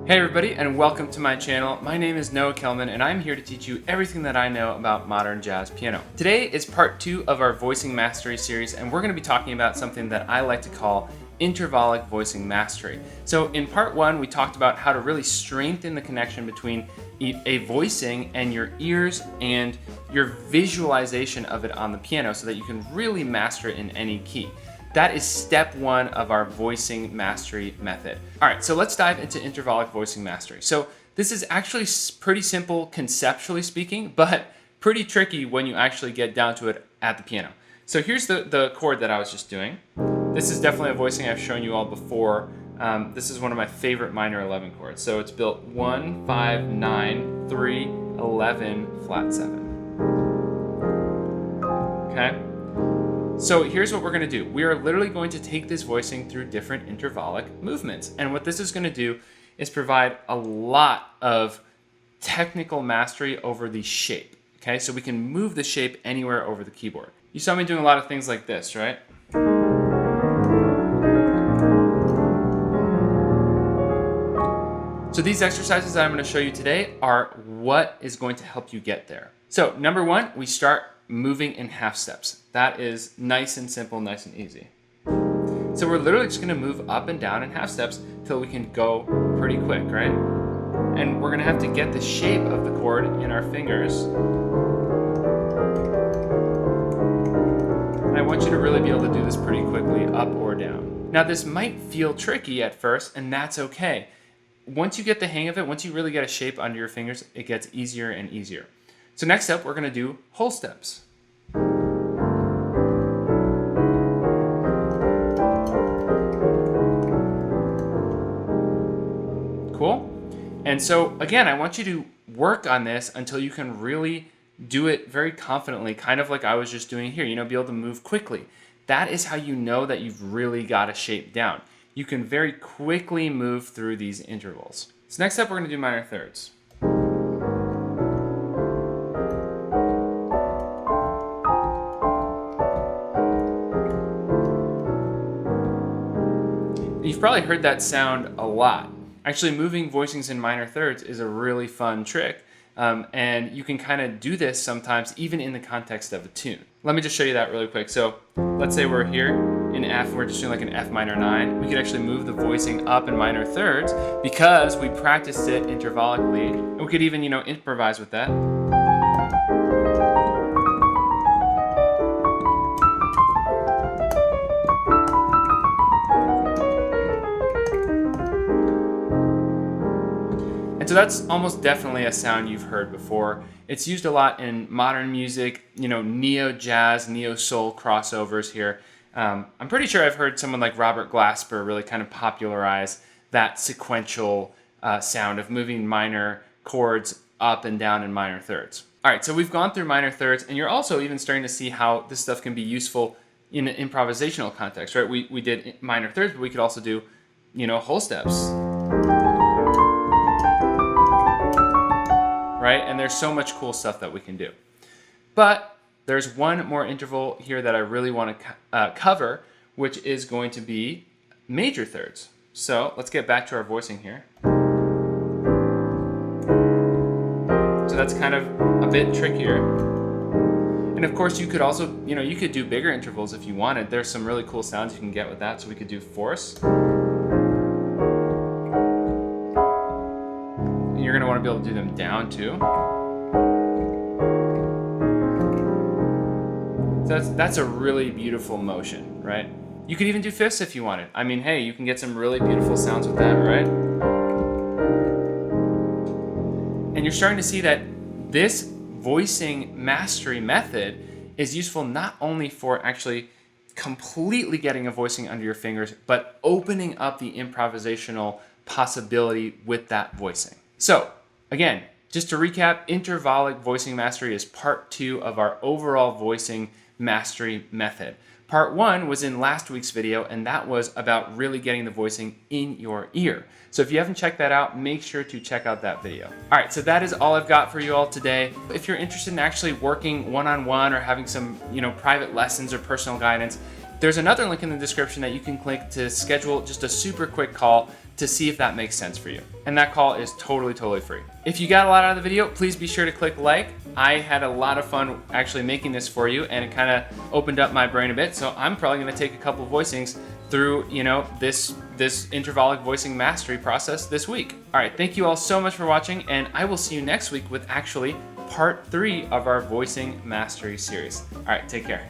Hey everybody, and welcome to my channel. My name is Noah Kellman, and I'm here to teach you everything that I know about modern jazz piano. Today is part 2 of our voicing mastery series, and we're going to be talking about something that I like to call intervallic voicing mastery. So in part 1, we talked about how to really strengthen the connection between a voicing and your ears and your visualization of it on the piano so that you can really master it in any key. That is step 1 of our voicing mastery method. All right, so let's dive into intervallic voicing mastery. So this is actually pretty simple conceptually speaking, but pretty tricky when you actually get down to it at the piano. So here's the chord that I was just doing. This is definitely a voicing I've shown you all before. This is one of my favorite minor 11 chords. So it's built 1, 5, 9, 3, 11, flat 7. Okay? So here's what we're going to do. We are literally going to take this voicing through different intervallic movements. And what this is going to do is provide a lot of technical mastery over the shape. Okay, so we can move the shape anywhere over the keyboard. You saw me doing a lot of things like this, right? So these exercises that I'm going to show you today are what is going to help you get there. So number 1, we start moving in half steps. That is nice and simple, nice and easy. So we're literally just gonna move up and down in half steps till we can go pretty quick, right? And we're gonna have to get the shape of the chord in our fingers. And I want you to really be able to do this pretty quickly, up or down. Now this might feel tricky at first, and that's okay. Once you get the hang of it, once you really get a shape under your fingers, it gets easier and easier. So next up, we're going to do whole steps. Cool? And so again, I want you to work on this until you can really do it very confidently, kind of like I was just doing here, be able to move quickly. That is how you know that you've really got a shape down. You can very quickly move through these intervals. So next up, we're going to do minor thirds. You've probably heard that sound a lot. Actually, moving voicings in minor thirds is a really fun trick, and you can kind of do this sometimes even in the context of a tune. Let me just show you that really quick. So let's say we're here in F, we're just doing like an F minor 9. We could actually move the voicing up in minor thirds because we practiced it intervallically, and we could even, improvise with that. And so that's almost definitely a sound you've heard before. It's used a lot in modern music, neo-jazz, neo-soul crossovers here. I'm pretty sure I've heard someone like Robert Glasper really kind of popularize that sequential sound of moving minor chords up and down in minor thirds. All right, so we've gone through minor thirds, and you're also even starting to see how this stuff can be useful in an improvisational context, right? We did minor thirds, but we could also do, whole steps. Right? And there's so much cool stuff that we can do. But there's one more interval here that I really want to cover, which is going to be major thirds. So let's get back to our voicing here. So that's kind of a bit trickier. And of course you could also, you could do bigger intervals if you wanted. There's some really cool sounds you can get with that. So we could do force. You're going to want to be able to do them down too. So that's a really beautiful motion, right? You could even do fifths if you wanted. I mean, hey, you can get some really beautiful sounds with that, right? And you're starting to see that this voicing mastery method is useful not only for actually completely getting a voicing under your fingers, but opening up the improvisational possibility with that voicing. So again, just to recap, intervallic voicing mastery is part 2 of our overall voicing mastery method. Part 1 was in last week's video, and that was about really getting the voicing in your ear. So if you haven't checked that out, make sure to check out that video. All right, so that is all I've got for you all today. If you're interested in actually working one-on-one or having some, private lessons or personal guidance, There's another link in the description that you can click to schedule just a super quick call to see if that makes sense for you. And that call is totally free. If you got a lot out of the video, please be sure to click like. I had a lot of fun actually making this for you, and it kind of opened up my brain a bit. So I'm probably going to take a couple voicings through, this intervallic voicing mastery process this week. All right, thank you all so much for watching, and I will see you next week with actually part 3 of our voicing mastery series. All right, take care.